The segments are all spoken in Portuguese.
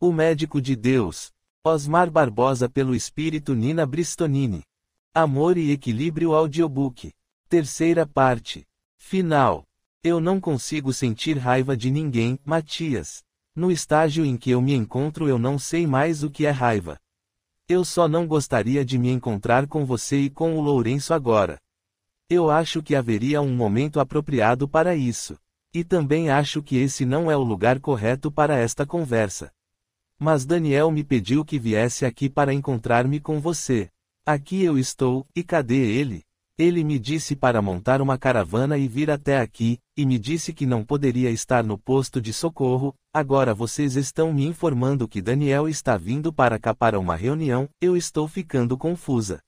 O Médico de Deus. Osmar Barbosa pelo Espírito Nina Bristonini. Amor e Equilíbrio Audiobook. Terceira parte. Final. Eu não consigo sentir raiva de ninguém, Matias. No estágio em que eu me encontro eu não sei mais o que é raiva. Eu só não gostaria de me encontrar com você e com o Lourenço agora. Eu acho que haveria um momento apropriado para isso. E também acho que esse não é o lugar correto para esta conversa. Mas Daniel me pediu que viesse aqui para encontrar-me com você. Aqui eu estou, e cadê ele? Ele me disse para montar uma caravana e vir até aqui, e me disse que não poderia estar no posto de socorro. Agora vocês estão me informando que Daniel está vindo para cá para uma reunião, eu estou ficando confusa.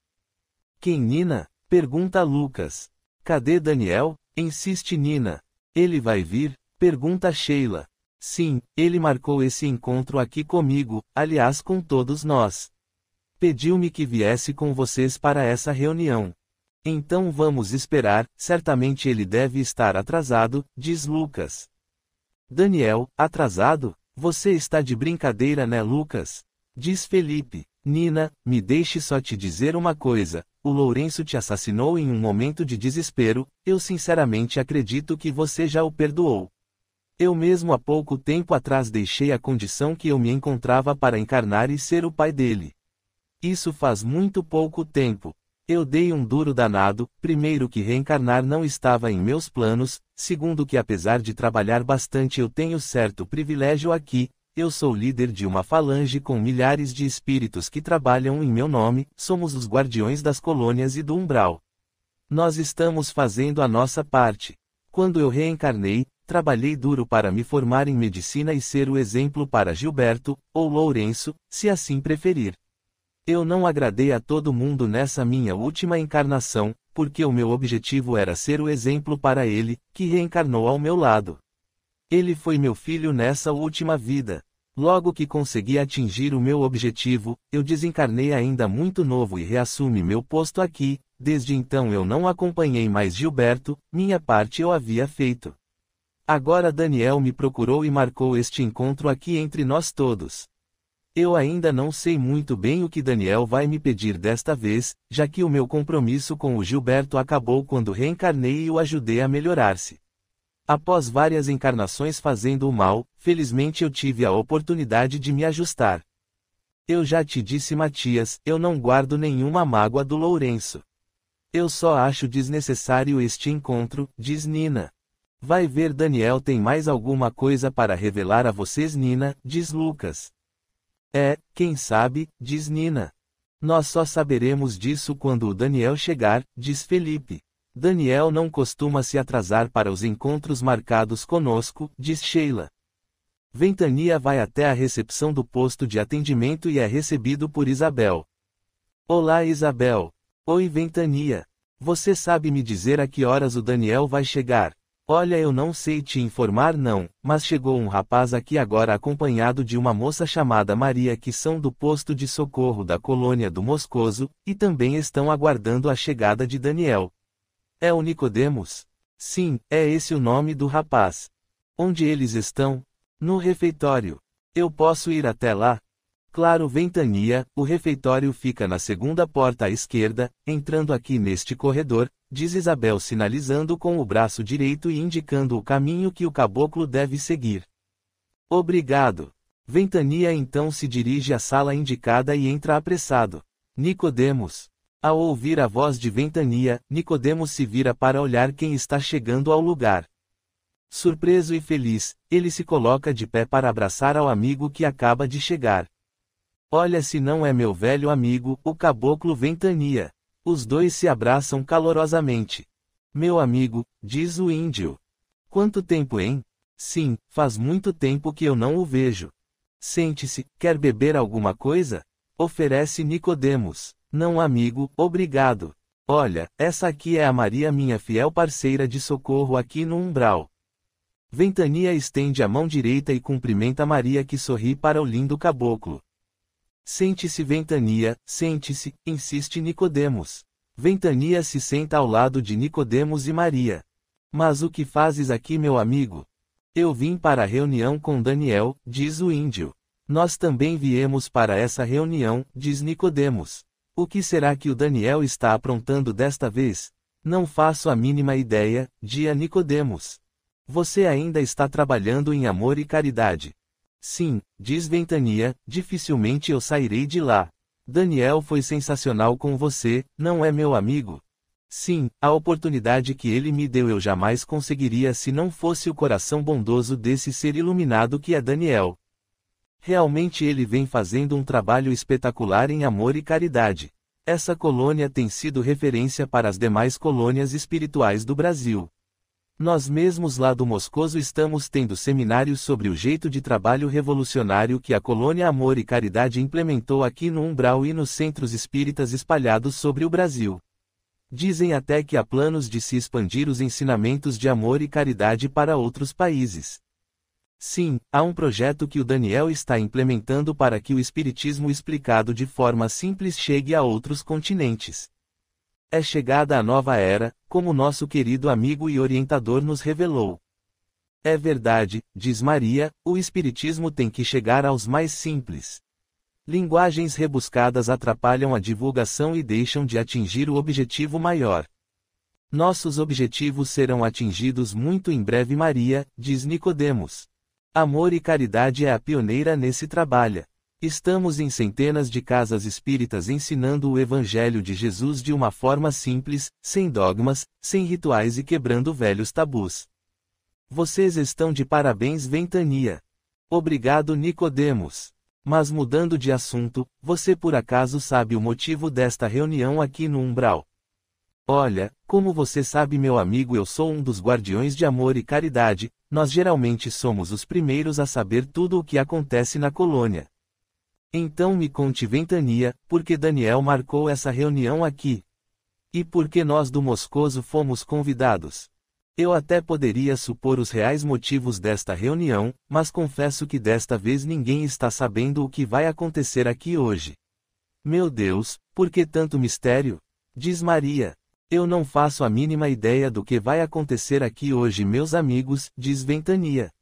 Quem Nina? Pergunta Lucas. Cadê Daniel? Insiste Nina. Ele vai vir? Pergunta Sheila. Sim, ele marcou esse encontro aqui comigo, aliás com todos nós. Pediu-me que viesse com vocês para essa reunião. Então vamos esperar, certamente ele deve estar atrasado, diz Lucas. Daniel, atrasado? Você está de brincadeira, né, Lucas? Diz Felipe. Nina, me deixe só te dizer uma coisa, o Lourenço te assassinou em um momento de desespero, eu sinceramente acredito que você já o perdoou. Eu mesmo há pouco tempo atrás deixei a condição que eu me encontrava para encarnar e ser o pai dele. Isso faz muito pouco tempo. Eu dei um duro danado, primeiro que reencarnar não estava em meus planos, segundo que apesar de trabalhar bastante eu tenho certo privilégio aqui, eu sou líder de uma falange com milhares de espíritos que trabalham em meu nome, somos os guardiões das colônias e do umbral. Nós estamos fazendo a nossa parte. Quando eu reencarnei, trabalhei duro para me formar em medicina e ser o exemplo para Gilberto, ou Lourenço, se assim preferir. Eu não agradei a todo mundo nessa minha última encarnação, porque o meu objetivo era ser o exemplo para ele, que reencarnou ao meu lado. Ele foi meu filho nessa última vida. Logo que consegui atingir o meu objetivo, eu desencarnei ainda muito novo e reassumi meu posto aqui. Desde então eu não acompanhei mais Gilberto, minha parte eu havia feito. Agora Daniel me procurou e marcou este encontro aqui entre nós todos. Eu ainda não sei muito bem o que Daniel vai me pedir desta vez, já que o meu compromisso com o Gilberto acabou quando reencarnei e o ajudei a melhorar-se. Após várias encarnações fazendo o mal, felizmente eu tive a oportunidade de me ajustar. Eu já te disse, Matias, eu não guardo nenhuma mágoa do Lourenço. Eu só acho desnecessário este encontro, diz Nina. Vai ver, Daniel tem mais alguma coisa para revelar a vocês, Nina, diz Lucas. Quem sabe, diz Nina. Nós só saberemos disso quando o Daniel chegar, diz Felipe. Daniel não costuma se atrasar para os encontros marcados conosco, diz Sheila. Ventania vai até a recepção do posto de atendimento e é recebido por Isabel. Olá, Isabel. Oi, Ventania. Você sabe me dizer a que horas o Daniel vai chegar? Olha, eu não sei te informar não, mas chegou um rapaz aqui agora acompanhado de uma moça chamada Maria que são do posto de socorro da colônia do Moscoso, e também estão aguardando a chegada de Daniel. É o Nicodemos? Sim, é esse o nome do rapaz. Onde eles estão? No refeitório. Eu posso ir até lá? Claro, Ventania, o refeitório fica na segunda porta à esquerda, entrando aqui neste corredor, diz Isabel sinalizando com o braço direito e indicando o caminho que o caboclo deve seguir. Obrigado. Ventania então se dirige à sala indicada e entra apressado. Nicodemos. Ao ouvir a voz de Ventania, Nicodemos se vira para olhar quem está chegando ao lugar. Surpreso e feliz, ele se coloca de pé para abraçar ao amigo que acaba de chegar. Olha, se não é meu velho amigo, o caboclo Ventania. Os dois se abraçam calorosamente. Meu amigo, diz o índio. Quanto tempo, hein? Sim, faz muito tempo que eu não o vejo. Sente-se, quer beber alguma coisa? Oferece Nicodemos. Não, amigo, obrigado. Olha, essa aqui é a Maria, minha fiel parceira de socorro aqui no umbral. Ventania estende a mão direita e cumprimenta Maria que sorri para o lindo caboclo. Sente-se, Ventania, sente-se, insiste Nicodemos. Ventania se senta ao lado de Nicodemos e Maria. Mas o que fazes aqui, meu amigo? Eu vim para a reunião com Daniel, diz o índio. Nós também viemos para essa reunião, diz Nicodemos. O que será que o Daniel está aprontando desta vez? Não faço a mínima ideia, dia Nicodemos. Você ainda está trabalhando em amor e caridade. Sim, diz Ventania, dificilmente eu sairei de lá. Daniel foi sensacional com você, não é meu amigo? Sim, a oportunidade que ele me deu eu jamais conseguiria se não fosse o coração bondoso desse ser iluminado que é Daniel. Realmente ele vem fazendo um trabalho espetacular em amor e caridade. Essa colônia tem sido referência para as demais colônias espirituais do Brasil. Nós mesmos lá do Moscoso estamos tendo seminários sobre o jeito de trabalho revolucionário que a colônia Amor e Caridade implementou aqui no Umbral e nos centros espíritas espalhados sobre o Brasil. Dizem até que há planos de se expandir os ensinamentos de amor e caridade para outros países. Sim, há um projeto que o Daniel está implementando para que o Espiritismo explicado de forma simples chegue a outros continentes. É chegada a nova era, como nosso querido amigo e orientador nos revelou. É verdade, diz Maria, o Espiritismo tem que chegar aos mais simples. Linguagens rebuscadas atrapalham a divulgação e deixam de atingir o objetivo maior. Nossos objetivos serão atingidos muito em breve, Maria, diz Nicodemos. Amor e Caridade é a pioneira nesse trabalho. Estamos em centenas de casas espíritas ensinando o Evangelho de Jesus de uma forma simples, sem dogmas, sem rituais e quebrando velhos tabus. Vocês estão de parabéns, Ventania. Obrigado, Nicodemos. Mas mudando de assunto, você por acaso sabe o motivo desta reunião aqui no Umbral? Olha, como você sabe, meu amigo, eu sou um dos guardiões de amor e caridade. Nós geralmente somos os primeiros a saber tudo o que acontece na colônia. Então me conte, Ventania, por que Daniel marcou essa reunião aqui? E por que nós do Moscoso fomos convidados? Eu até poderia supor os reais motivos desta reunião, mas confesso que desta vez ninguém está sabendo o que vai acontecer aqui hoje. Meu Deus, por que tanto mistério? Diz Maria. Eu não faço a mínima ideia do que vai acontecer aqui hoje, meus amigos, diz Ventania.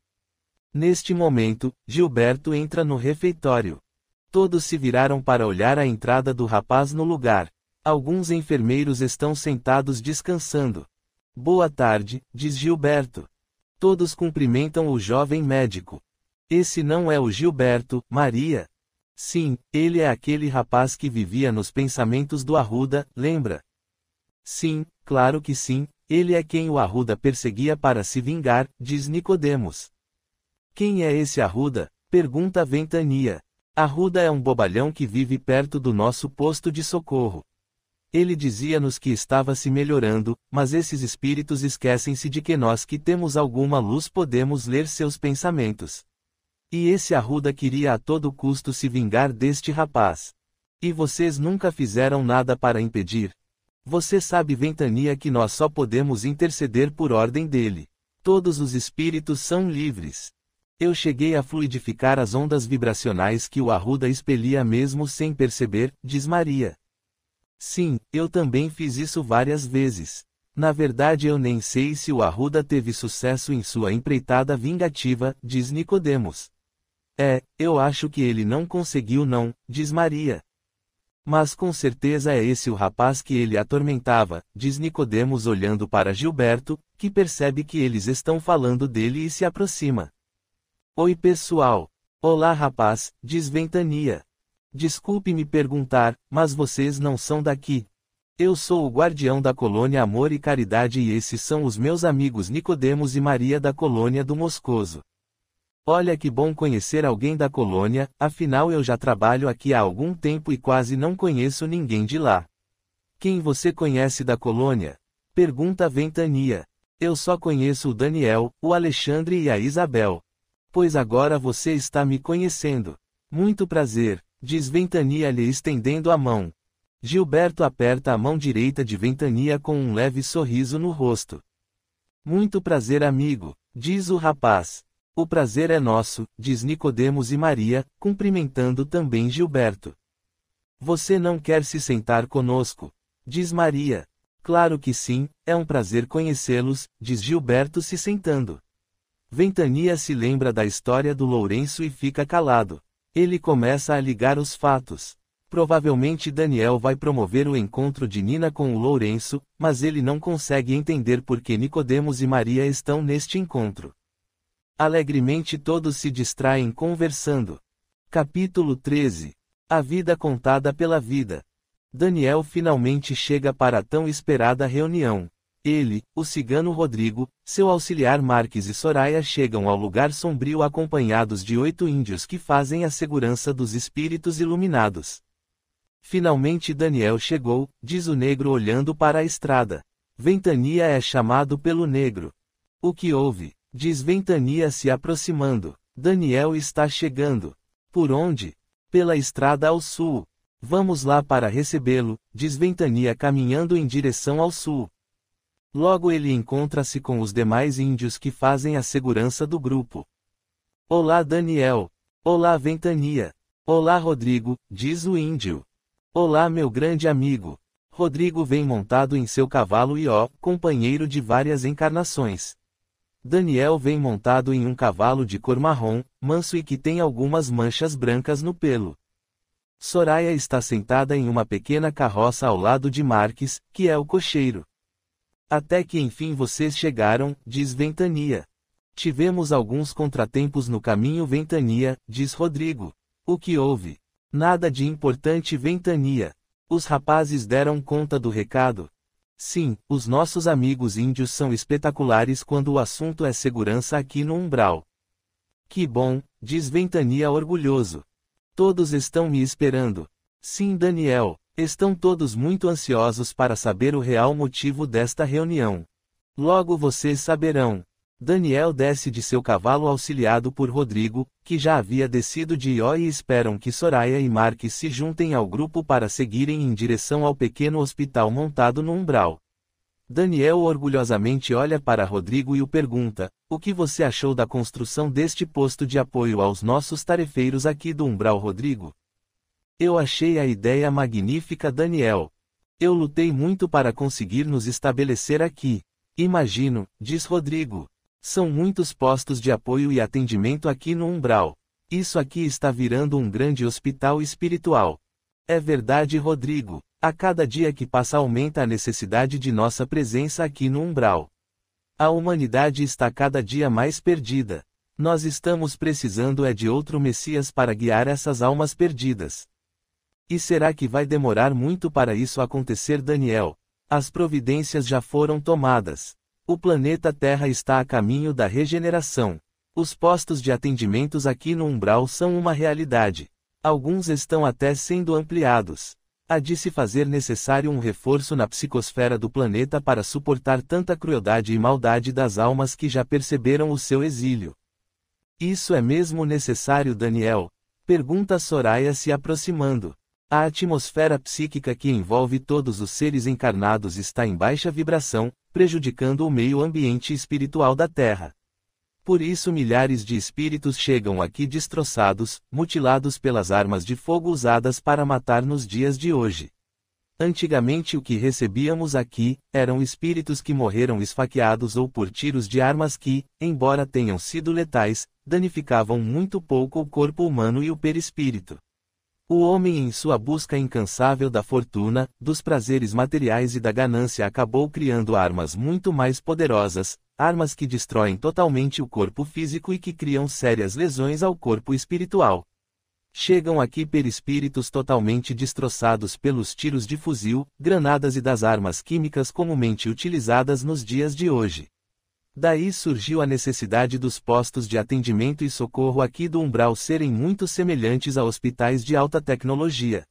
Neste momento, Gilberto entra no refeitório. Todos se viraram para olhar a entrada do rapaz no lugar. Alguns enfermeiros estão sentados descansando. Boa tarde, diz Gilberto. Todos cumprimentam o jovem médico. Esse não é o Gilberto, Maria? Sim, ele é aquele rapaz que vivia nos pensamentos do Arruda, lembra? Sim, claro que sim, ele é quem o Arruda perseguia para se vingar, diz Nicodemos. Quem é esse Arruda? Pergunta Ventania. Arruda é um bobalhão que vive perto do nosso posto de socorro. Ele dizia-nos que estava se melhorando, mas esses espíritos esquecem-se de que nós que temos alguma luz podemos ler seus pensamentos. E esse Arruda queria a todo custo se vingar deste rapaz. E vocês nunca fizeram nada para impedir? Você sabe, Ventania, que nós só podemos interceder por ordem dele. Todos os espíritos são livres. Eu cheguei a fluidificar as ondas vibracionais que o Arruda expelia mesmo sem perceber, diz Maria. Sim, eu também fiz isso várias vezes. Na verdade eu nem sei se o Arruda teve sucesso em sua empreitada vingativa, diz Nicodemos. Eu acho que ele não conseguiu não, diz Maria. Mas com certeza é esse o rapaz que ele atormentava, diz Nicodemos olhando para Gilberto, que percebe que eles estão falando dele e se aproxima. Oi pessoal. Olá rapaz, diz Ventania. Desculpe me perguntar, mas vocês não são daqui. Eu sou o guardião da colônia Amor e Caridade e esses são os meus amigos Nicodemos e Maria da colônia do Moscoso. Olha que bom conhecer alguém da colônia, afinal eu já trabalho aqui há algum tempo e quase não conheço ninguém de lá. Quem você conhece da colônia? Pergunta Ventania. Eu só conheço o Daniel, o Alexandre e a Isabel. Pois agora você está me conhecendo. Muito prazer, diz Ventania lhe estendendo a mão. Gilberto aperta a mão direita de Ventania com um leve sorriso no rosto. Muito prazer, amigo, diz o rapaz. O prazer é nosso, diz Nicodemos e Maria, cumprimentando também Gilberto. Você não quer se sentar conosco? Diz Maria. Claro que sim, é um prazer conhecê-los, diz Gilberto se sentando. Ventania se lembra da história do Lourenço e fica calado. Ele começa a ligar os fatos. Provavelmente Daniel vai promover o encontro de Nina com o Lourenço, mas ele não consegue entender por que Nicodemos e Maria estão neste encontro. Alegremente todos se distraem conversando. Capítulo 13. A vida contada pela vida. Daniel finalmente chega para a tão esperada reunião. Ele, o cigano Rodrigo, seu auxiliar Marques e Soraya chegam ao lugar sombrio acompanhados de 8 índios que fazem a segurança dos espíritos iluminados. Finalmente Daniel chegou, diz o negro olhando para a estrada. Ventania é chamado pelo negro. O que houve? Diz Ventania se aproximando. Daniel está chegando. Por onde? Pela estrada ao sul. Vamos lá para recebê-lo, diz Ventania caminhando em direção ao sul. Logo ele encontra-se com os demais índios que fazem a segurança do grupo. Olá Daniel. Olá Ventania. Olá Rodrigo, diz o índio. Olá meu grande amigo. Rodrigo vem montado em seu cavalo Ió, companheiro de várias encarnações. Daniel vem montado em um cavalo de cor marrom, manso e que tem algumas manchas brancas no pelo. Soraya está sentada em uma pequena carroça ao lado de Marques, que é o cocheiro. Até que enfim vocês chegaram, diz Ventania. Tivemos alguns contratempos no caminho Ventania, diz Rodrigo. O que houve? Nada de importante Ventania. Os rapazes deram conta do recado. Sim, os nossos amigos índios são espetaculares quando o assunto é segurança aqui no umbral. Que bom, diz Ventania orgulhoso. Todos estão me esperando. Sim Daniel. Estão todos muito ansiosos para saber o real motivo desta reunião. Logo vocês saberão. Daniel desce de seu cavalo auxiliado por Rodrigo, que já havia descido de Ió e esperam que Soraya e Marques se juntem ao grupo para seguirem em direção ao pequeno hospital montado no umbral. Daniel orgulhosamente olha para Rodrigo e o pergunta, o que você achou da construção deste posto de apoio aos nossos tarefeiros aqui do umbral Rodrigo? Eu achei a ideia magnífica Daniel. Eu lutei muito para conseguir nos estabelecer aqui. Imagino, diz Rodrigo. São muitos postos de apoio e atendimento aqui no umbral. Isso aqui está virando um grande hospital espiritual. É verdade Rodrigo. A cada dia que passa aumenta a necessidade de nossa presença aqui no umbral. A humanidade está cada dia mais perdida. Nós estamos precisando de outro Messias para guiar essas almas perdidas. E será que vai demorar muito para isso acontecer Daniel? As providências já foram tomadas. O planeta Terra está a caminho da regeneração. Os postos de atendimentos aqui no umbral são uma realidade. Alguns estão até sendo ampliados. Há de se fazer necessário um reforço na psicosfera do planeta para suportar tanta crueldade e maldade das almas que já perceberam o seu exílio. Isso é mesmo necessário Daniel? Pergunta Soraya se aproximando. A atmosfera psíquica que envolve todos os seres encarnados está em baixa vibração, prejudicando o meio ambiente espiritual da Terra. Por isso milhares de espíritos chegam aqui destroçados, mutilados pelas armas de fogo usadas para matar nos dias de hoje. Antigamente o que recebíamos aqui, eram espíritos que morreram esfaqueados ou por tiros de armas que, embora tenham sido letais, danificavam muito pouco o corpo humano e o perispírito. O homem em sua busca incansável da fortuna, dos prazeres materiais e da ganância acabou criando armas muito mais poderosas, armas que destroem totalmente o corpo físico e que criam sérias lesões ao corpo espiritual. Chegam aqui perispíritos totalmente destroçados pelos tiros de fuzil, granadas e das armas químicas comumente utilizadas nos dias de hoje. Daí surgiu a necessidade dos postos de atendimento e socorro aqui do umbral serem muito semelhantes a hospitais de alta tecnologia.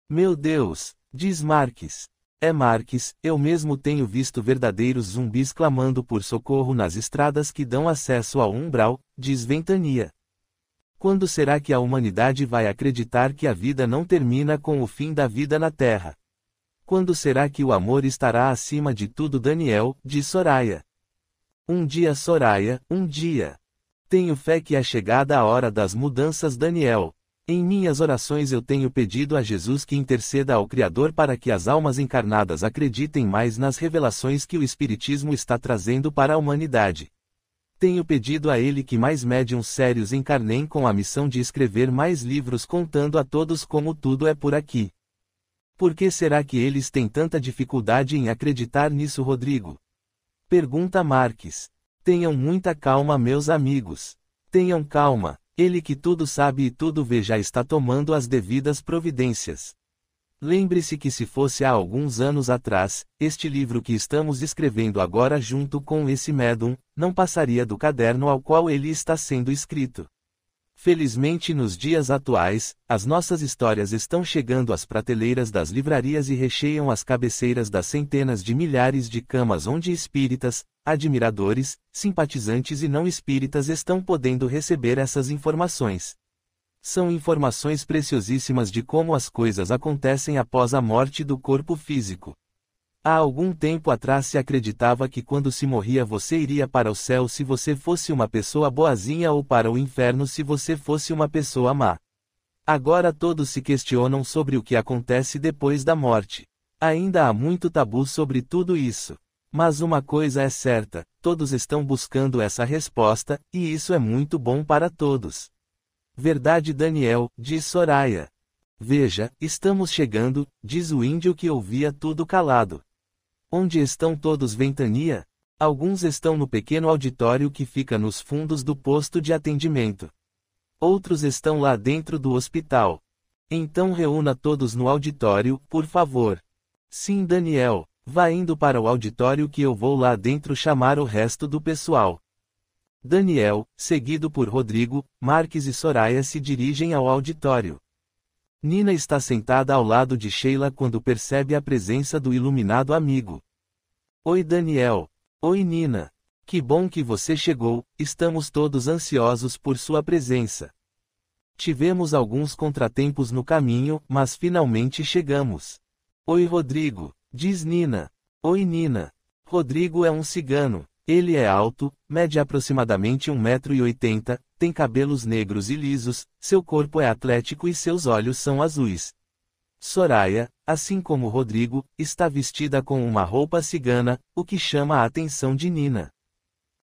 Meu Deus, diz Marques. É Marques, eu mesmo tenho visto verdadeiros zumbis clamando por socorro nas estradas que dão acesso ao umbral, diz Ventania. Quando será que a humanidade vai acreditar que a vida não termina com o fim da vida na Terra? Quando será que o amor estará acima de tudo Daniel, diz Soraya. Um dia Soraya, um dia. Tenho fé que é chegada a hora das mudanças Daniel. Em minhas orações eu tenho pedido a Jesus que interceda ao Criador para que as almas encarnadas acreditem mais nas revelações que o Espiritismo está trazendo para a humanidade. Tenho pedido a ele que mais médiuns sérios encarnem com a missão de escrever mais livros contando a todos como tudo é por aqui. Por que será que eles têm tanta dificuldade em acreditar nisso, Rodrigo? Pergunta Marques. Tenham muita calma, meus amigos. Tenham calma, ele que tudo sabe e tudo vê já está tomando as devidas providências. Lembre-se que se fosse há alguns anos atrás, este livro que estamos escrevendo agora junto com esse médium, não passaria do caderno ao qual ele está sendo escrito. Felizmente nos dias atuais, as nossas histórias estão chegando às prateleiras das livrarias e recheiam as cabeceiras das centenas de milhares de camas onde espíritas, admiradores, simpatizantes e não espíritas estão podendo receber essas informações. São informações preciosíssimas de como as coisas acontecem após a morte do corpo físico. Há algum tempo atrás se acreditava que quando se morria você iria para o céu se você fosse uma pessoa boazinha ou para o inferno se você fosse uma pessoa má. Agora todos se questionam sobre o que acontece depois da morte. Ainda há muito tabu sobre tudo isso. Mas uma coisa é certa, todos estão buscando essa resposta, e isso é muito bom para todos. Verdade, Daniel, diz Soraya. Veja, estamos chegando, diz o índio que ouvia tudo calado. Onde estão todos, Ventania? Alguns estão no pequeno auditório que fica nos fundos do posto de atendimento. Outros estão lá dentro do hospital. Então reúna todos no auditório, por favor. Sim, Daniel, vá indo para o auditório que eu vou lá dentro chamar o resto do pessoal. Daniel, seguido por Rodrigo, Marques e Soraya se dirigem ao auditório. Nina está sentada ao lado de Sheila quando percebe a presença do iluminado amigo. Oi, Daniel. Oi, Nina. Que bom que você chegou, estamos todos ansiosos por sua presença. Tivemos alguns contratempos no caminho, mas finalmente chegamos. Oi, Rodrigo, diz Nina. Oi, Nina. Rodrigo é um cigano. Ele é alto, mede aproximadamente 1,80 m, tem cabelos negros e lisos, seu corpo é atlético e seus olhos são azuis. Soraya, assim como Rodrigo, está vestida com uma roupa cigana, o que chama a atenção de Nina.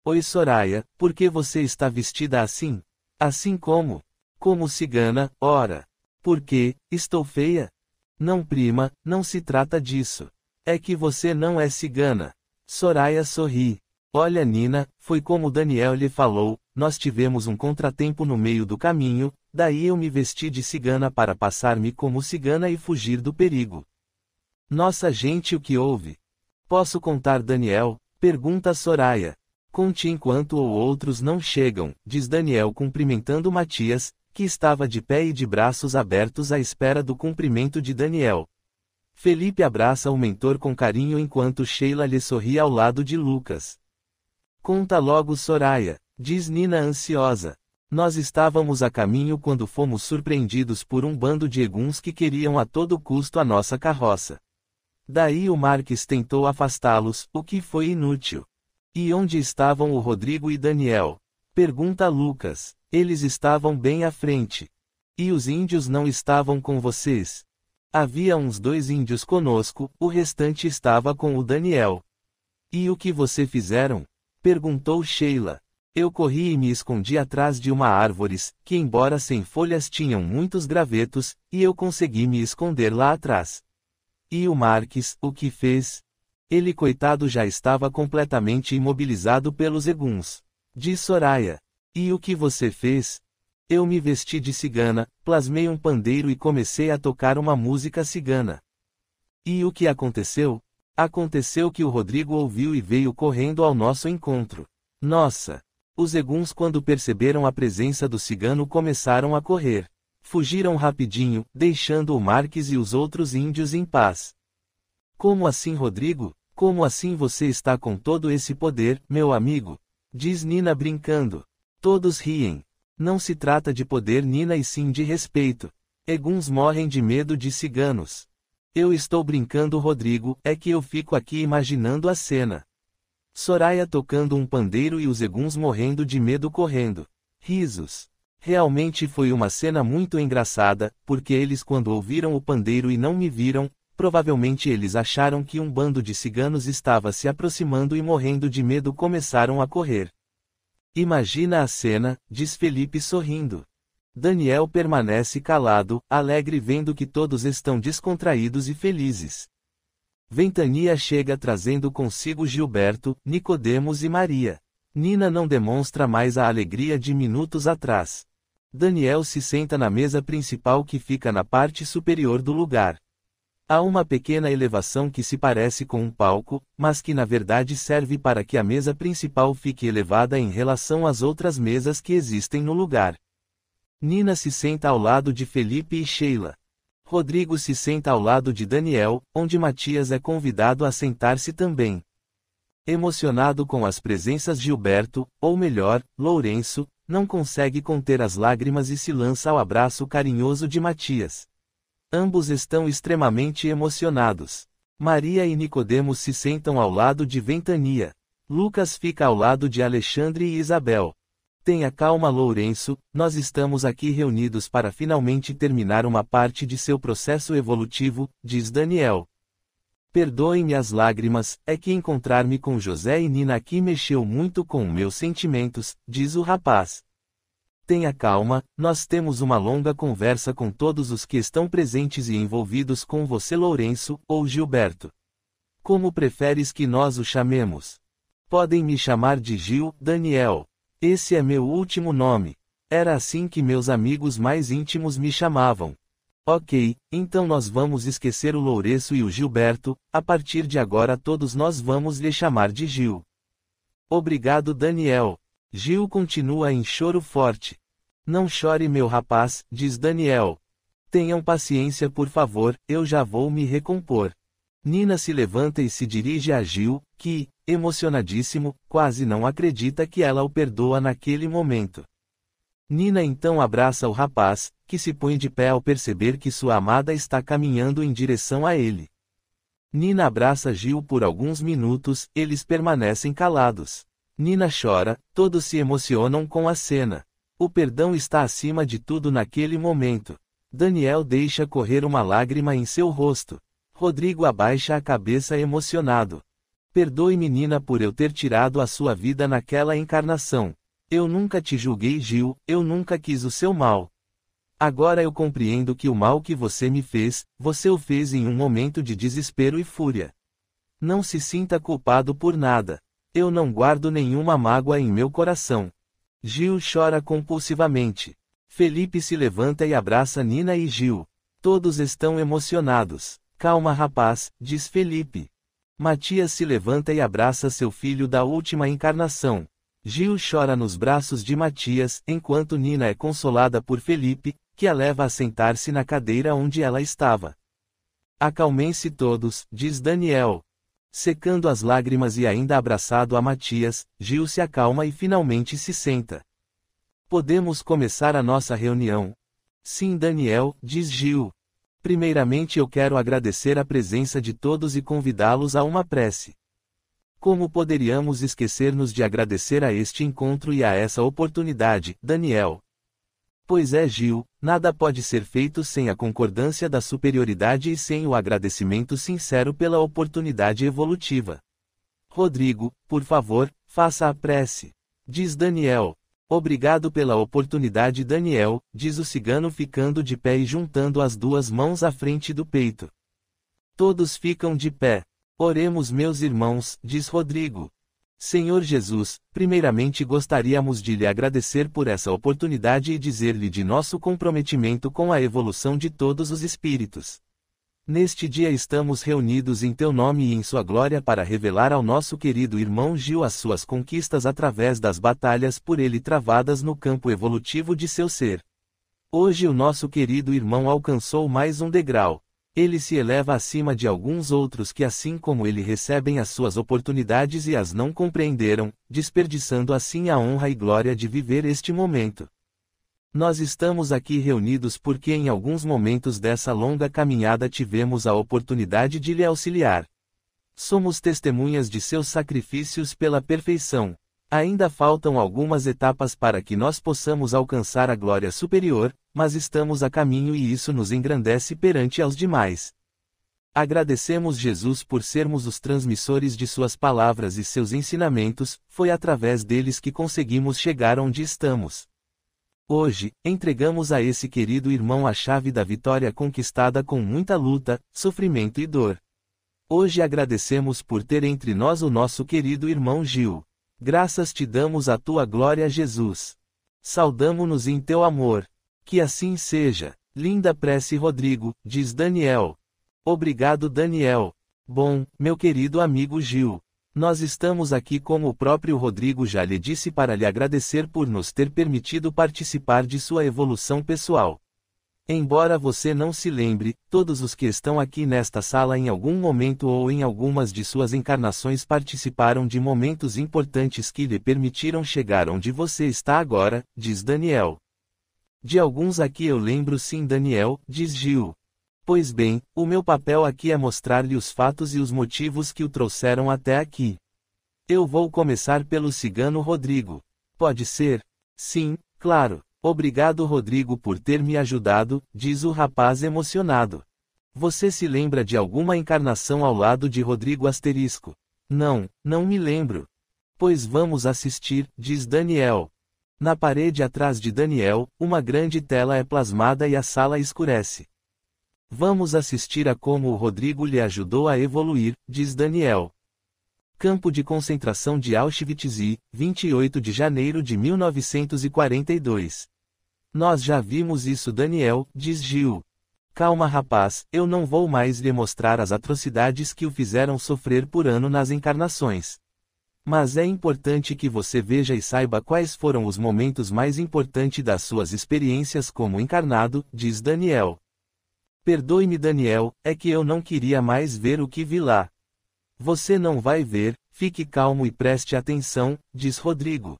Oi, Soraya, por que você está vestida assim? Assim como? Como cigana, ora. Por quê? Estou feia? Não, prima, não se trata disso. É que você não é cigana. Soraya sorri. Olha, Nina, foi como Daniel lhe falou, nós tivemos um contratempo no meio do caminho, daí eu me vesti de cigana para passar-me como cigana e fugir do perigo. Nossa gente, o que houve? Posso contar, Daniel? Pergunta Soraya. Conte enquanto ou outros não chegam, diz Daniel cumprimentando Matias, que estava de pé e de braços abertos à espera do cumprimento de Daniel. Felipe abraça o mentor com carinho enquanto Sheila lhe sorri ao lado de Lucas. Conta logo, Soraya, diz Nina ansiosa. Nós estávamos a caminho quando fomos surpreendidos por um bando de eguns que queriam a todo custo a nossa carroça. Daí o Marques tentou afastá-los, o que foi inútil. E onde estavam o Rodrigo e Daniel? Pergunta Lucas. Eles estavam bem à frente. E os índios não estavam com vocês? Havia uns 2 índios conosco, o restante estava com o Daniel. E o que você fizeram? Perguntou Sheila. Eu corri e me escondi atrás de uma árvore, que embora sem folhas tinham muitos gravetos, e eu consegui me esconder lá atrás. E o Marques, o que fez? Ele, coitado, já estava completamente imobilizado pelos eguns. Diz Soraya. E o que você fez? Eu me vesti de cigana, plasmei um pandeiro e comecei a tocar uma música cigana. E o que aconteceu? Aconteceu que o Rodrigo ouviu e veio correndo ao nosso encontro. Nossa! Os eguns, quando perceberam a presença do cigano, começaram a correr. Fugiram rapidinho, deixando o Marques e os outros índios em paz. Como assim, Rodrigo? Como assim você está com todo esse poder, meu amigo? Diz Nina brincando. Todos riem. Não se trata de poder, Nina, e sim de respeito. Eguns morrem de medo de ciganos. Eu estou brincando, Rodrigo, é que eu fico aqui imaginando a cena. Soraya tocando um pandeiro e os eguns morrendo de medo correndo. Risos. Realmente foi uma cena muito engraçada, porque eles, quando ouviram o pandeiro e não me viram, provavelmente eles acharam que um bando de ciganos estava se aproximando e morrendo de medo começaram a correr. Imagina a cena, diz Felipe sorrindo. Daniel permanece calado, alegre vendo que todos estão descontraídos e felizes. Ventania chega trazendo consigo Gilberto, Nicodemos e Maria. Nina não demonstra mais a alegria de minutos atrás. Daniel se senta na mesa principal que fica na parte superior do lugar. Há uma pequena elevação que se parece com um palco, mas que na verdade serve para que a mesa principal fique elevada em relação às outras mesas que existem no lugar. Nina se senta ao lado de Felipe e Sheila. Rodrigo se senta ao lado de Daniel, onde Matias é convidado a sentar-se também. Emocionado com as presenças Gilberto, ou melhor, Lourenço, não consegue conter as lágrimas e se lança ao abraço carinhoso de Matias. Ambos estão extremamente emocionados. Maria e Nicodemos se sentam ao lado de Ventania. Lucas fica ao lado de Alexandre e Isabel. Tenha calma, Lourenço, nós estamos aqui reunidos para finalmente terminar uma parte de seu processo evolutivo, diz Daniel. Perdoem-me as lágrimas, é que encontrar-me com José e Nina aqui mexeu muito com meus sentimentos, diz o rapaz. Tenha calma, nós temos uma longa conversa com todos os que estão presentes e envolvidos com você, Lourenço, ou Gilberto. Como preferes que nós o chamemos? Podem me chamar de Gil, Daniel. Esse é meu último nome. Era assim que meus amigos mais íntimos me chamavam. Ok, então nós vamos esquecer o Lourenço e o Gilberto, a partir de agora todos nós vamos lhe chamar de Gil. Obrigado, Daniel. Gil continua em choro forte. Não chore, meu rapaz, diz Daniel. Tenham paciência, por favor, eu já vou me recompor. Nina se levanta e se dirige a Gil, que, emocionadíssimo, quase não acredita que ela o perdoa naquele momento. Nina então abraça o rapaz, que se põe de pé ao perceber que sua amada está caminhando em direção a ele. Nina abraça Gil por alguns minutos, eles permanecem calados. Nina chora, todos se emocionam com a cena. O perdão está acima de tudo naquele momento. Daniel deixa correr uma lágrima em seu rosto. Rodrigo abaixa a cabeça emocionado. Perdoe-me, Nina, por eu ter tirado a sua vida naquela encarnação. Eu nunca te julguei, Gil, eu nunca quis o seu mal. Agora eu compreendo que o mal que você me fez, você o fez em um momento de desespero e fúria. Não se sinta culpado por nada. Eu não guardo nenhuma mágoa em meu coração. Gil chora compulsivamente. Felipe se levanta e abraça Nina e Gil. Todos estão emocionados. Calma, rapaz, diz Felipe. Matias se levanta e abraça seu filho da última encarnação. Gil chora nos braços de Matias, enquanto Nina é consolada por Felipe, que a leva a sentar-se na cadeira onde ela estava. Acalmem-se todos, diz Daniel. Secando as lágrimas e ainda abraçado a Matias, Gil se acalma e finalmente se senta. Podemos começar a nossa reunião? Sim, Daniel, diz Gil. Primeiramente eu quero agradecer a presença de todos e convidá-los a uma prece. Como poderíamos esquecer-nos de agradecer a este encontro e a essa oportunidade, Daniel? Pois é, Gil, nada pode ser feito sem a concordância da superioridade e sem o agradecimento sincero pela oportunidade evolutiva. Rodrigo, por favor, faça a prece. Diz Daniel. Obrigado pela oportunidade, Daniel, diz o cigano ficando de pé e juntando as duas mãos à frente do peito. Todos ficam de pé. Oremos, meus irmãos, diz Rodrigo. Senhor Jesus, primeiramente gostaríamos de lhe agradecer por essa oportunidade e dizer-lhe de nosso comprometimento com a evolução de todos os espíritos. Neste dia estamos reunidos em teu nome e em sua glória para revelar ao nosso querido irmão Gil as suas conquistas através das batalhas por ele travadas no campo evolutivo de seu ser. Hoje o nosso querido irmão alcançou mais um degrau. Ele se eleva acima de alguns outros que assim como ele recebem as suas oportunidades e as não compreenderam, desperdiçando assim a honra e glória de viver este momento. Nós estamos aqui reunidos porque em alguns momentos dessa longa caminhada tivemos a oportunidade de lhe auxiliar. Somos testemunhas de seus sacrifícios pela perfeição. Ainda faltam algumas etapas para que nós possamos alcançar a glória superior, mas estamos a caminho e isso nos engrandece perante aos demais. Agradecemos Jesus por sermos os transmissores de suas palavras e seus ensinamentos, foi através deles que conseguimos chegar onde estamos. Hoje, entregamos a esse querido irmão a chave da vitória conquistada com muita luta, sofrimento e dor. Hoje agradecemos por ter entre nós o nosso querido irmão Gil. Graças te damos a tua glória, Jesus. Saudamo-nos em teu amor. Que assim seja. Linda prece, Rodrigo, diz Daniel. Obrigado, Daniel. Bom, meu querido amigo Gil. Nós estamos aqui, como o próprio Rodrigo já lhe disse, para lhe agradecer por nos ter permitido participar de sua evolução pessoal. Embora você não se lembre, todos os que estão aqui nesta sala em algum momento ou em algumas de suas encarnações participaram de momentos importantes que lhe permitiram chegar onde você está agora, diz Daniel. De alguns aqui eu lembro, sim, Daniel, diz Gil. Pois bem, o meu papel aqui é mostrar-lhe os fatos e os motivos que o trouxeram até aqui. Eu vou começar pelo cigano Rodrigo. Pode ser? Sim, claro. Obrigado, Rodrigo, por ter me ajudado, diz o rapaz emocionado. Você se lembra de alguma encarnação ao lado de Rodrigo asterisco? Não, não me lembro. Pois vamos assistir, diz Daniel. Na parede atrás de Daniel, uma grande tela é plasmada e a sala escurece. Vamos assistir a como o Rodrigo lhe ajudou a evoluir, diz Daniel. Campo de concentração de Auschwitz, 28 de janeiro de 1942. Nós já vimos isso, Daniel, diz Gil. Calma, rapaz, eu não vou mais lhe mostrar as atrocidades que o fizeram sofrer por ano nas encarnações. Mas é importante que você veja e saiba quais foram os momentos mais importantes das suas experiências como encarnado, diz Daniel. Perdoe-me, Daniel, é que eu não queria mais ver o que vi lá. Você não vai ver, fique calmo e preste atenção, diz Rodrigo.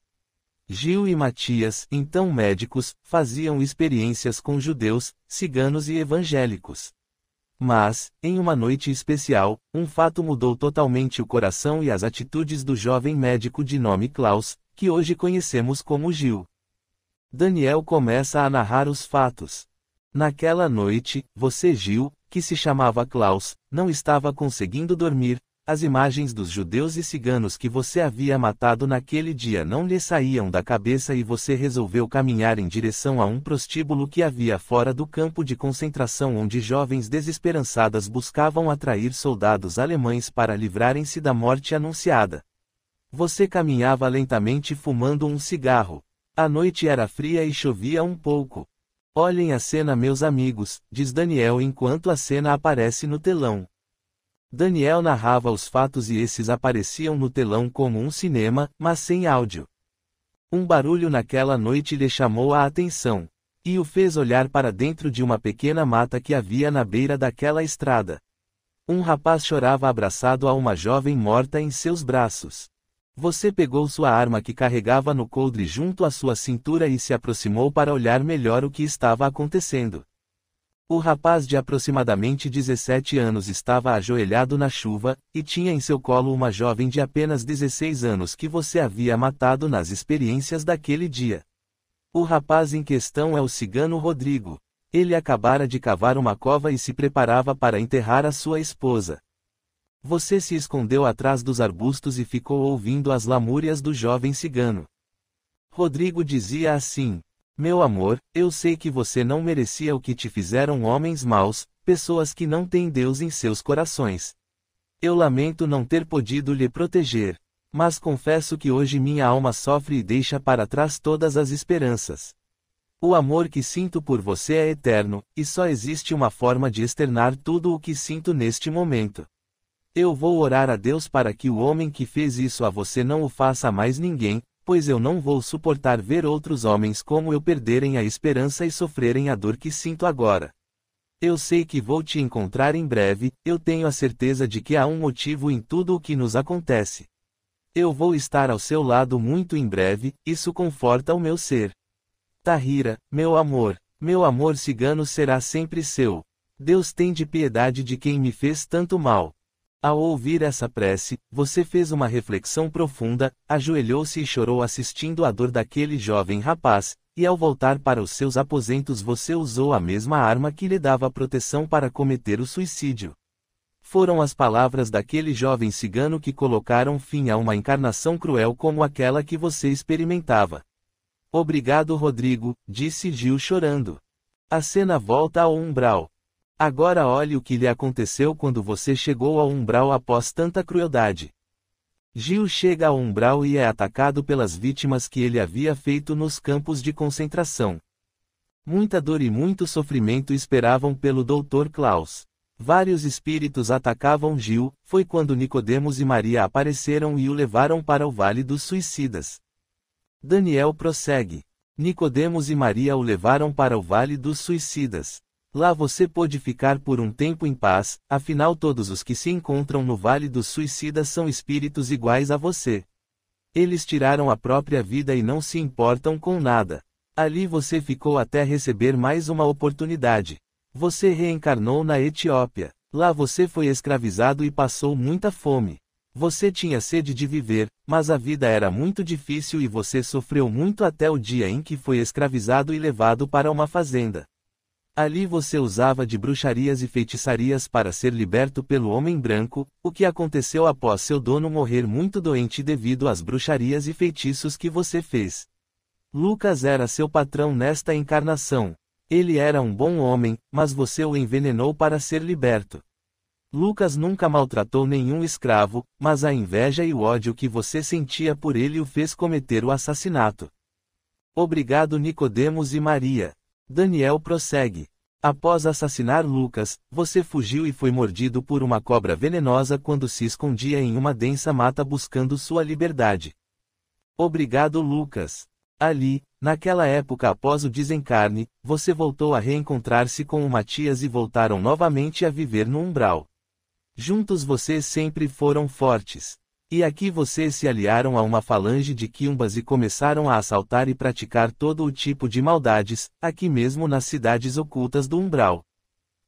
Gil e Matias, então médicos, faziam experiências com judeus, ciganos e evangélicos. Mas, em uma noite especial, um fato mudou totalmente o coração e as atitudes do jovem médico de nome Klaus, que hoje conhecemos como Gil. Daniel começa a narrar os fatos. Naquela noite, você, Gil, que se chamava Klaus, não estava conseguindo dormir, as imagens dos judeus e ciganos que você havia matado naquele dia não lhe saíam da cabeça e você resolveu caminhar em direção a um prostíbulo que havia fora do campo de concentração onde jovens desesperançadas buscavam atrair soldados alemães para livrarem-se da morte anunciada. Você caminhava lentamente fumando um cigarro. A noite era fria e chovia um pouco. Olhem a cena, meus amigos, diz Daniel enquanto a cena aparece no telão. Daniel narrava os fatos e esses apareciam no telão como um cinema, mas sem áudio. Um barulho naquela noite lhe chamou a atenção. E o fez olhar para dentro de uma pequena mata que havia na beira daquela estrada. Um rapaz chorava abraçado a uma jovem morta em seus braços. Você pegou sua arma que carregava no coldre junto à sua cintura e se aproximou para olhar melhor o que estava acontecendo. O rapaz de aproximadamente 17 anos estava ajoelhado na chuva, e tinha em seu colo uma jovem de apenas 16 anos que você havia matado nas experiências daquele dia. O rapaz em questão é o cigano Rodrigo. Ele acabara de cavar uma cova e se preparava para enterrar a sua esposa. Você se escondeu atrás dos arbustos e ficou ouvindo as lamúrias do jovem cigano. Rodrigo dizia assim: meu amor, eu sei que você não merecia o que te fizeram homens maus, pessoas que não têm Deus em seus corações. Eu lamento não ter podido lhe proteger. Mas confesso que hoje minha alma sofre e deixa para trás todas as esperanças. O amor que sinto por você é eterno, e só existe uma forma de externar tudo o que sinto neste momento. Eu vou orar a Deus para que o homem que fez isso a você não o faça a mais ninguém, pois eu não vou suportar ver outros homens como eu perderem a esperança e sofrerem a dor que sinto agora. Eu sei que vou te encontrar em breve, eu tenho a certeza de que há um motivo em tudo o que nos acontece. Eu vou estar ao seu lado muito em breve, isso conforta o meu ser. Tahira, meu amor cigano será sempre seu. Deus tem de piedade de quem me fez tanto mal. Ao ouvir essa prece, você fez uma reflexão profunda, ajoelhou-se e chorou assistindo à dor daquele jovem rapaz, e ao voltar para os seus aposentos você usou a mesma arma que lhe dava proteção para cometer o suicídio. Foram as palavras daquele jovem cigano que colocaram fim a uma encarnação cruel como aquela que você experimentava. Obrigado, Rodrigo, disse Gil chorando. A cena volta ao umbral. Agora olhe o que lhe aconteceu quando você chegou ao umbral após tanta crueldade. Gil chega ao umbral e é atacado pelas vítimas que ele havia feito nos campos de concentração. Muita dor e muito sofrimento esperavam pelo Dr. Klaus. Vários espíritos atacavam Gil, foi quando Nicodemos e Maria apareceram e o levaram para o Vale dos Suicidas. Daniel prossegue. Nicodemos e Maria o levaram para o Vale dos Suicidas. Lá você pôde ficar por um tempo em paz, afinal todos os que se encontram no Vale dos Suicidas são espíritos iguais a você. Eles tiraram a própria vida e não se importam com nada. Ali você ficou até receber mais uma oportunidade. Você reencarnou na Etiópia. Lá você foi escravizado e passou muita fome. Você tinha sede de viver, mas a vida era muito difícil e você sofreu muito até o dia em que foi escravizado e levado para uma fazenda. Ali você usava de bruxarias e feitiçarias para ser liberto pelo homem branco, o que aconteceu após seu dono morrer muito doente devido às bruxarias e feitiços que você fez. Lucas era seu patrão nesta encarnação. Ele era um bom homem, mas você o envenenou para ser liberto. Lucas nunca maltratou nenhum escravo, mas a inveja e o ódio que você sentia por ele o fez cometer o assassinato. Obrigado, Nicodemos e Maria. Daniel prossegue. Após assassinar Lucas, você fugiu e foi mordido por uma cobra venenosa quando se escondia em uma densa mata buscando sua liberdade. Obrigado, Lucas. Ali, naquela época após o desencarne, você voltou a reencontrar-se com o Matias e voltaram novamente a viver no umbral. Juntos vocês sempre foram fortes. E aqui vocês se aliaram a uma falange de quiumbas e começaram a assaltar e praticar todo o tipo de maldades, aqui mesmo nas cidades ocultas do umbral.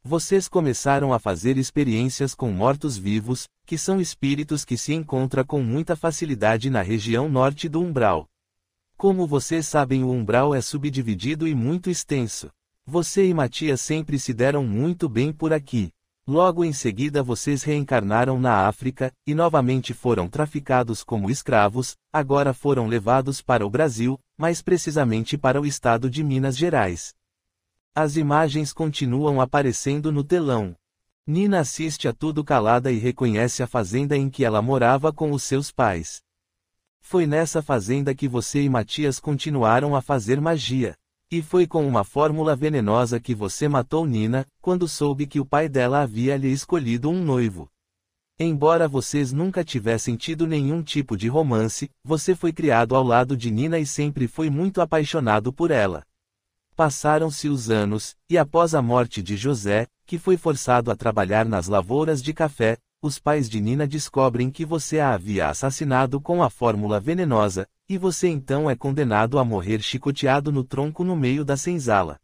Vocês começaram a fazer experiências com mortos-vivos, que são espíritos que se encontram com muita facilidade na região norte do umbral. Como vocês sabem, o umbral é subdividido e muito extenso. Você e Matias sempre se deram muito bem por aqui. Logo em seguida vocês reencarnaram na África, e novamente foram traficados como escravos, agora foram levados para o Brasil, mais precisamente para o estado de Minas Gerais. As imagens continuam aparecendo no telão. Nina assiste a tudo calada e reconhece a fazenda em que ela morava com os seus pais. Foi nessa fazenda que você e Matias continuaram a fazer magia. E foi com uma fórmula venenosa que você matou Nina, quando soube que o pai dela havia lhe escolhido um noivo. Embora vocês nunca tivessem tido nenhum tipo de romance, você foi criado ao lado de Nina e sempre foi muito apaixonado por ela. Passaram-se os anos, e após a morte de José, que foi forçado a trabalhar nas lavouras de café, os pais de Nina descobrem que você a havia assassinado com a fórmula venenosa, e você então é condenado a morrer chicoteado no tronco no meio da senzala.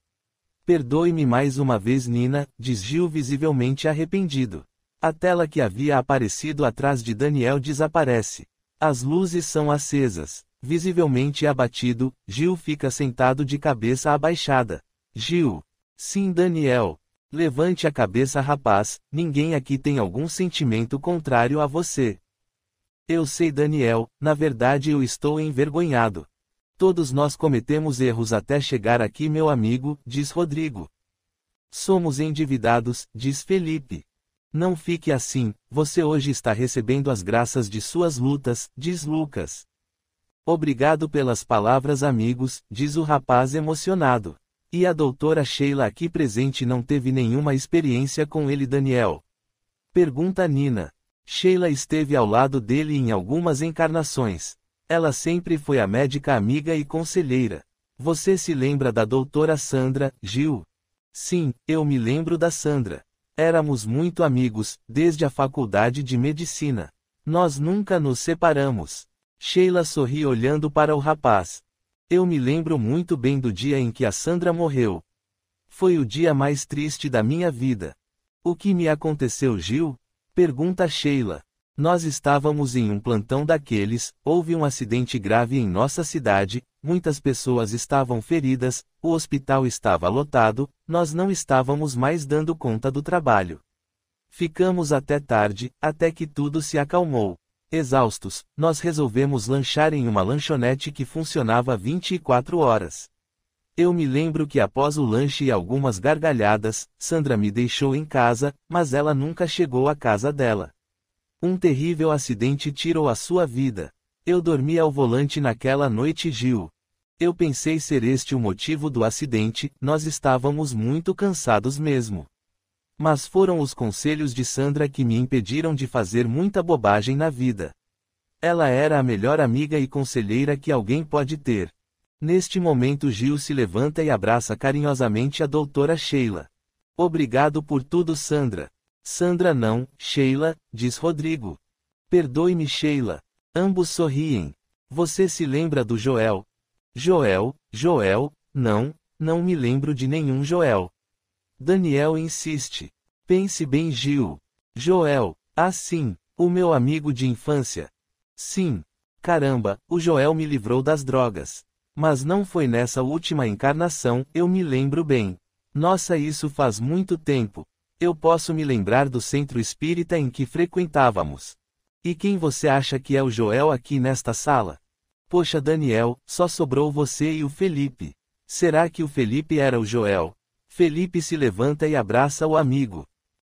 Perdoe-me mais uma vez, Nina, diz Gil visivelmente arrependido. A tela que havia aparecido atrás de Daniel desaparece. As luzes são acesas. Visivelmente abatido, Gil fica sentado de cabeça abaixada. Gil. Sim, Daniel. Levante a cabeça, rapaz, ninguém aqui tem algum sentimento contrário a você. Eu sei, Daniel, na verdade eu estou envergonhado. Todos nós cometemos erros até chegar aqui, meu amigo, diz Rodrigo. Somos endividados, diz Felipe. Não fique assim, você hoje está recebendo as graças de suas lutas, diz Lucas. Obrigado pelas palavras, amigos, diz o rapaz emocionado. E a doutora Sheila aqui presente não teve nenhuma experiência com ele, Daniel? Pergunta Nina. Sheila esteve ao lado dele em algumas encarnações. Ela sempre foi a médica amiga e conselheira. Você se lembra da doutora Sandra, Gil? Sim, eu me lembro da Sandra. Éramos muito amigos, desde a faculdade de medicina. Nós nunca nos separamos. Sheila sorri olhando para o rapaz. Eu me lembro muito bem do dia em que a Sandra morreu. Foi o dia mais triste da minha vida. O que me aconteceu, Gil? Pergunta Sheila. Nós estávamos em um plantão daqueles, houve um acidente grave em nossa cidade, muitas pessoas estavam feridas, o hospital estava lotado, nós não estávamos mais dando conta do trabalho. Ficamos até tarde, até que tudo se acalmou. Exaustos, nós resolvemos lanchar em uma lanchonete que funcionava 24 horas. Eu me lembro que após o lanche e algumas gargalhadas, Sandra me deixou em casa, mas ela nunca chegou à casa dela. Um terrível acidente tirou a sua vida. Eu dormi ao volante naquela noite, Gil. Eu pensei ser este o motivo do acidente, nós estávamos muito cansados mesmo. Mas foram os conselhos de Sandra que me impediram de fazer muita bobagem na vida. Ela era a melhor amiga e conselheira que alguém pode ter. Neste momento Gil se levanta e abraça carinhosamente a doutora Sheila. Obrigado por tudo, Sandra. Sandra não, Sheila, diz Rodrigo. Perdoe-me, Sheila. Ambos sorriem. Você se lembra do Joel? Joel, não me lembro de nenhum Joel. Daniel insiste. Pense bem, Gil. Joel, sim, o meu amigo de infância. Sim. Caramba, o Joel me livrou das drogas. Mas não foi nessa última encarnação, eu me lembro bem. Nossa, isso faz muito tempo. Eu posso me lembrar do centro espírita em que frequentávamos. E quem você acha que é o Joel aqui nesta sala? Poxa, Daniel, só sobrou você e o Felipe. Será que o Felipe era o Joel? Felipe se levanta e abraça o amigo.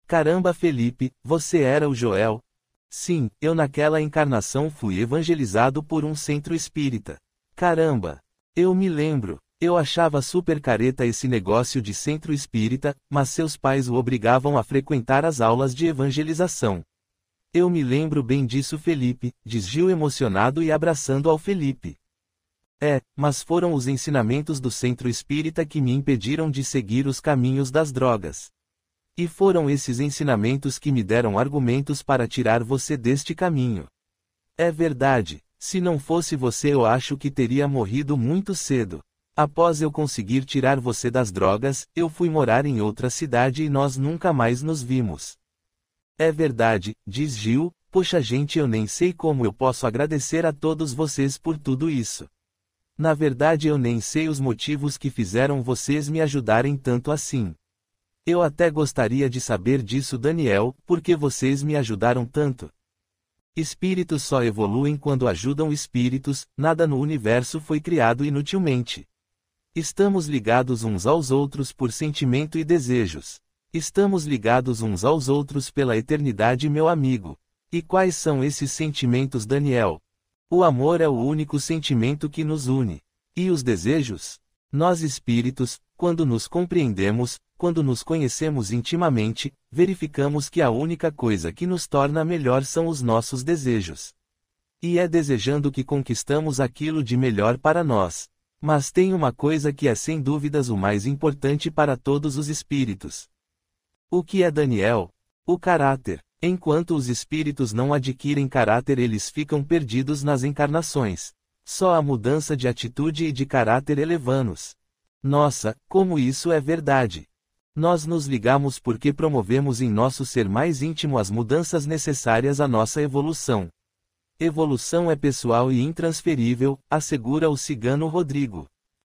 Caramba, Felipe, você era o Joel? Sim, eu naquela encarnação fui evangelizado por um centro espírita. Caramba! Eu me lembro. Eu achava super careta esse negócio de centro espírita, mas seus pais o obrigavam a frequentar as aulas de evangelização. Eu me lembro bem disso, Felipe, diz Gil emocionado e abraçando ao Felipe. Mas foram os ensinamentos do centro espírita que me impediram de seguir os caminhos das drogas. E foram esses ensinamentos que me deram argumentos para tirar você deste caminho. É verdade, se não fosse você eu acho que teria morrido muito cedo. Após eu conseguir tirar você das drogas, eu fui morar em outra cidade e nós nunca mais nos vimos. É verdade, diz Gil, poxa gente, eu nem sei como eu posso agradecer a todos vocês por tudo isso. Na verdade eu nem sei os motivos que fizeram vocês me ajudarem tanto assim. Eu até gostaria de saber disso, Daniel, porque vocês me ajudaram tanto. Espíritos só evoluem quando ajudam espíritos, nada no universo foi criado inutilmente. Estamos ligados uns aos outros por sentimento e desejos. Estamos ligados uns aos outros pela eternidade, meu amigo. E quais são esses sentimentos, Daniel? O amor é o único sentimento que nos une. E os desejos? Nós espíritos, quando nos compreendemos, quando nos conhecemos intimamente, verificamos que a única coisa que nos torna melhor são os nossos desejos. E é desejando que conquistamos aquilo de melhor para nós. Mas tem uma coisa que é sem dúvidas o mais importante para todos os espíritos. O que é, Daniel? O caráter. Enquanto os espíritos não adquirem caráter, eles ficam perdidos nas encarnações. Só a mudança de atitude e de caráter eleva-nos. Nossa, como isso é verdade! Nós nos ligamos porque promovemos em nosso ser mais íntimo as mudanças necessárias à nossa evolução. Evolução é pessoal e intransferível, assegura o cigano Rodrigo.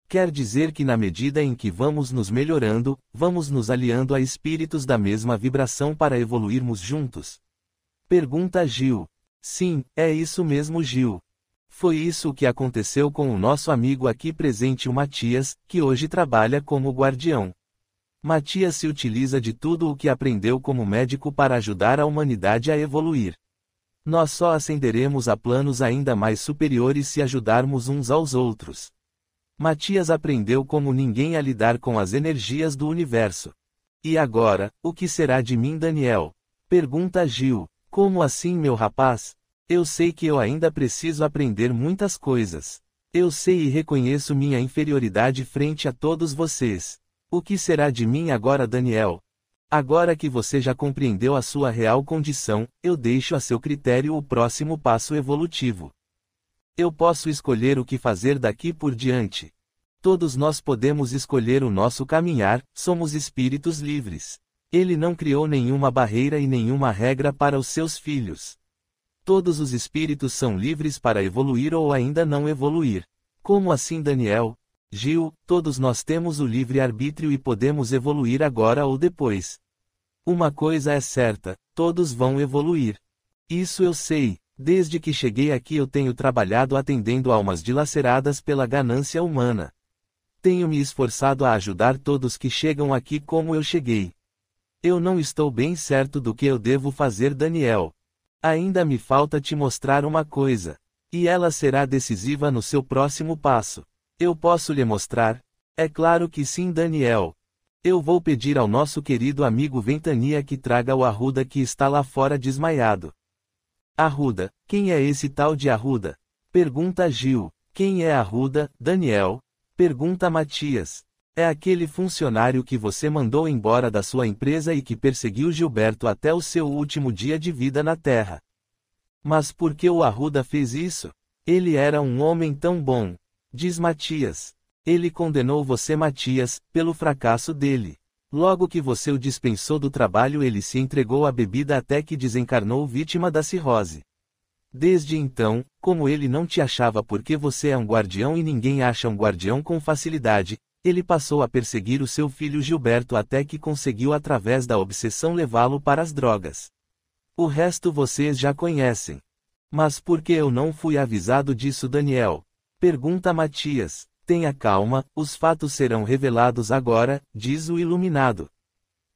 Quer dizer que na medida em que vamos nos melhorando, vamos nos aliando a espíritos da mesma vibração para evoluirmos juntos? Pergunta Gil. Sim, é isso mesmo, Gil. Foi isso o que aconteceu com o nosso amigo aqui presente, o Matias, que hoje trabalha como guardião. Matias se utiliza de tudo o que aprendeu como médico para ajudar a humanidade a evoluir. Nós só ascenderemos a planos ainda mais superiores se ajudarmos uns aos outros. Matias aprendeu como ninguém a lidar com as energias do universo. E agora, o que será de mim, Daniel? Pergunta Gil. Como assim, meu rapaz? Eu sei que eu ainda preciso aprender muitas coisas. Eu sei e reconheço minha inferioridade frente a todos vocês. O que será de mim agora, Daniel? Agora que você já compreendeu a sua real condição, eu deixo a seu critério o próximo passo evolutivo. Eu posso escolher o que fazer daqui por diante. Todos nós podemos escolher o nosso caminhar, somos espíritos livres. Ele não criou nenhuma barreira e nenhuma regra para os seus filhos. Todos os espíritos são livres para evoluir ou ainda não evoluir. Como assim, Daniel? Gil, todos nós temos o livre-arbítrio e podemos evoluir agora ou depois. Uma coisa é certa, todos vão evoluir. Isso eu sei, desde que cheguei aqui eu tenho trabalhado atendendo almas dilaceradas pela ganância humana. Tenho me esforçado a ajudar todos que chegam aqui como eu cheguei. Eu não estou bem certo do que eu devo fazer, Daniel. Ainda me falta te mostrar uma coisa. E ela será decisiva no seu próximo passo. Eu posso lhe mostrar? É claro que sim, Daniel. Eu vou pedir ao nosso querido amigo Ventania que traga o Arruda que está lá fora desmaiado. Arruda, quem é esse tal de Arruda? Pergunta Gil. Quem é Arruda, Daniel? Pergunta Matias. É aquele funcionário que você mandou embora da sua empresa e que perseguiu Gilberto até o seu último dia de vida na Terra. Mas por que o Arruda fez isso? Ele era um homem tão bom. Diz Matias. Ele condenou você, Matias, pelo fracasso dele. Logo que você o dispensou do trabalho, ele se entregou à bebida até que desencarnou vítima da cirrose. Desde então, como ele não te achava porque você é um guardião e ninguém acha um guardião com facilidade, ele passou a perseguir o seu filho Gilberto até que conseguiu através da obsessão levá-lo para as drogas. O resto vocês já conhecem. Mas por que eu não fui avisado disso, Daniel? Pergunta Matias. Tenha calma, os fatos serão revelados agora, diz o iluminado.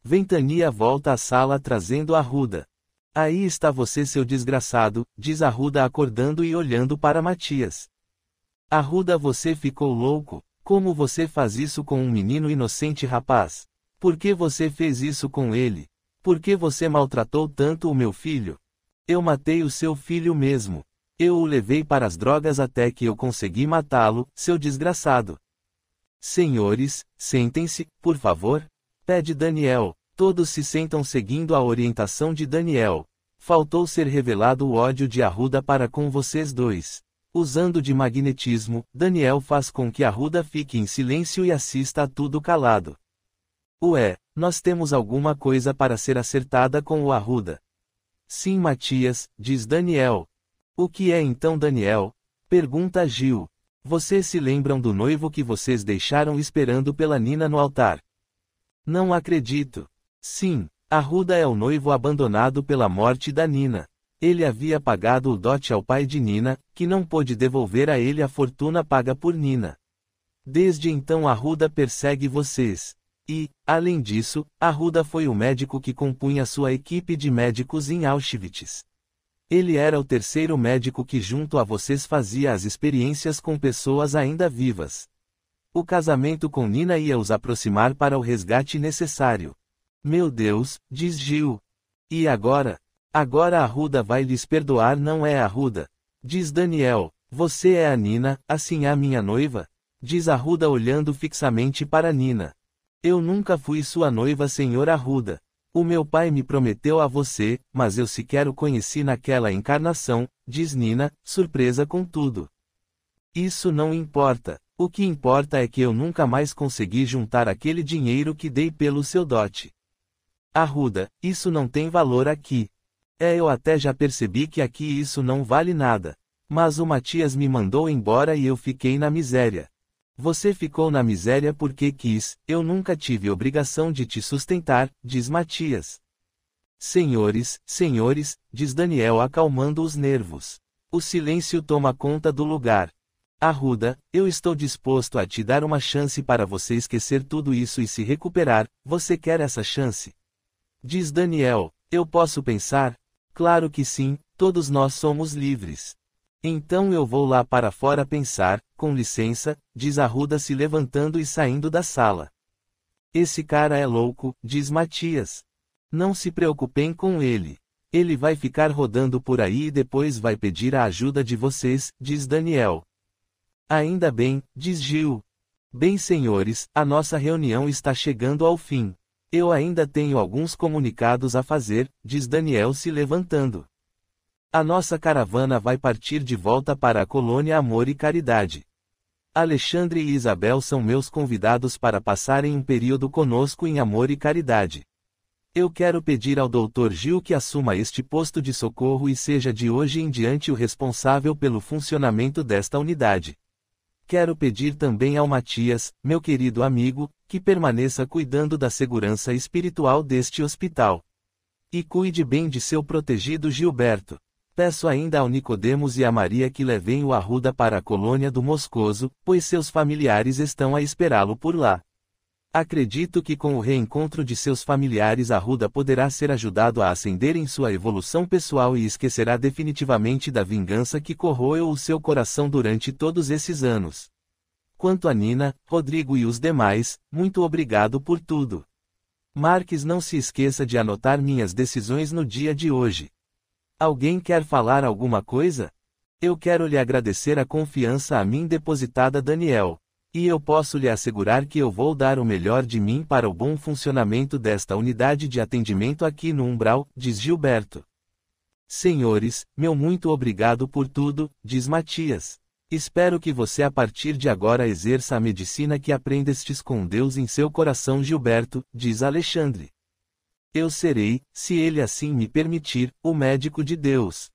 Ventania volta à sala trazendo Arruda. Aí está você, seu desgraçado, diz Arruda acordando e olhando para Matias. Arruda, você ficou louco? Como você faz isso com um menino inocente, rapaz? Por que você fez isso com ele? Por que você maltratou tanto o meu filho? Eu matei o seu filho mesmo. Eu o levei para as drogas até que eu consegui matá-lo, seu desgraçado. Senhores, sentem-se, por favor. Pede Daniel. Todos se sentam seguindo a orientação de Daniel. Faltou ser revelado o ódio de Arruda para com vocês dois. Usando de magnetismo, Daniel faz com que Arruda fique em silêncio e assista a tudo calado. Ué, nós temos alguma coisa para ser acertada com o Arruda. Sim, Matias, diz Daniel. O que é então, Daniel? Pergunta Gil. Vocês se lembram do noivo que vocês deixaram esperando pela Nina no altar? Não acredito. Sim, Arruda é o noivo abandonado pela morte da Nina. Ele havia pagado o dote ao pai de Nina, que não pôde devolver a ele a fortuna paga por Nina. Desde então Arruda persegue vocês. E, além disso, Arruda foi o médico que compunha sua equipe de médicos em Auschwitz. Ele era o terceiro médico que junto a vocês fazia as experiências com pessoas ainda vivas. O casamento com Nina ia os aproximar para o resgate necessário. Meu Deus, diz Gil. E agora? Agora Arruda vai lhes perdoar, não é, Arruda? Diz Daniel. Você é a Nina, assim a minha noiva? Diz Arruda olhando fixamente para Nina. Eu nunca fui sua noiva, senhor Arruda. O meu pai me prometeu a você, mas eu sequer o conheci naquela encarnação, diz Nina, surpresa com tudo. Isso não importa. O que importa é que eu nunca mais consegui juntar aquele dinheiro que dei pelo seu dote. Arruda, isso não tem valor aqui. Eu até já percebi que aqui isso não vale nada. Mas o Matias me mandou embora e eu fiquei na miséria. Você ficou na miséria porque quis, eu nunca tive obrigação de te sustentar, diz Matias. Senhores, diz Daniel acalmando os nervos. O silêncio toma conta do lugar. Arruda, eu estou disposto a te dar uma chance para você esquecer tudo isso e se recuperar, você quer essa chance? Diz Daniel, eu posso pensar? Claro que sim, todos nós somos livres. Então eu vou lá para fora pensar, com licença, diz Arruda se levantando e saindo da sala. Esse cara é louco, diz Matias. Não se preocupem com ele. Ele vai ficar rodando por aí e depois vai pedir a ajuda de vocês, diz Daniel. Ainda bem, diz Gil. Bem, senhores, a nossa reunião está chegando ao fim. Eu ainda tenho alguns comunicados a fazer, diz Daniel se levantando. A nossa caravana vai partir de volta para a colônia Amor e Caridade. Alexandre e Isabel são meus convidados para passarem um período conosco em Amor e Caridade. Eu quero pedir ao Dr. Gil que assuma este posto de socorro e seja de hoje em diante o responsável pelo funcionamento desta unidade. Quero pedir também ao Matias, meu querido amigo, que permaneça cuidando da segurança espiritual deste hospital. E cuide bem de seu protegido Gilberto. Peço ainda ao Nicodemos e a Maria que levem o Arruda para a colônia do Moscoso, pois seus familiares estão a esperá-lo por lá. Acredito que com o reencontro de seus familiares Arruda poderá ser ajudado a ascender em sua evolução pessoal e esquecerá definitivamente da vingança que corroeu o seu coração durante todos esses anos. Quanto a Nina, Rodrigo e os demais, muito obrigado por tudo. Marques, não se esqueça de anotar minhas decisões no dia de hoje. Alguém quer falar alguma coisa? Eu quero lhe agradecer a confiança a mim depositada, Daniel. E eu posso lhe assegurar que eu vou dar o melhor de mim para o bom funcionamento desta unidade de atendimento aqui no Umbral, diz Gilberto. Senhores, meu muito obrigado por tudo, diz Matias. Espero que você a partir de agora exerça a medicina que aprendestes com Deus em seu coração, Gilberto, diz Alexandre. Eu serei, se ele assim me permitir, o médico de Deus.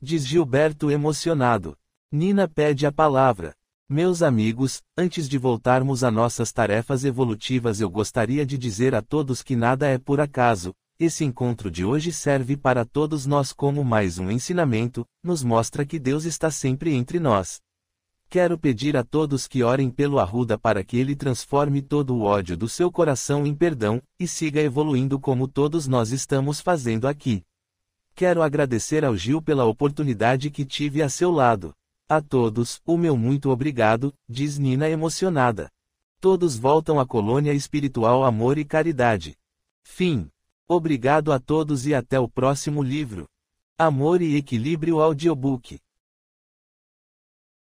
Diz Gilberto emocionado. Nina pede a palavra. Meus amigos, antes de voltarmos a nossas tarefas evolutivas, eu gostaria de dizer a todos que nada é por acaso. Esse encontro de hoje serve para todos nós como mais um ensinamento, nos mostra que Deus está sempre entre nós. Quero pedir a todos que orem pelo Arruda para que ele transforme todo o ódio do seu coração em perdão, e siga evoluindo como todos nós estamos fazendo aqui. Quero agradecer ao Gil pela oportunidade que tive a seu lado. A todos, o meu muito obrigado, diz Nina emocionada. Todos voltam à colônia espiritual Amor e Caridade. Fim. Obrigado a todos e até o próximo livro. Amor e Equilíbrio Audiobook.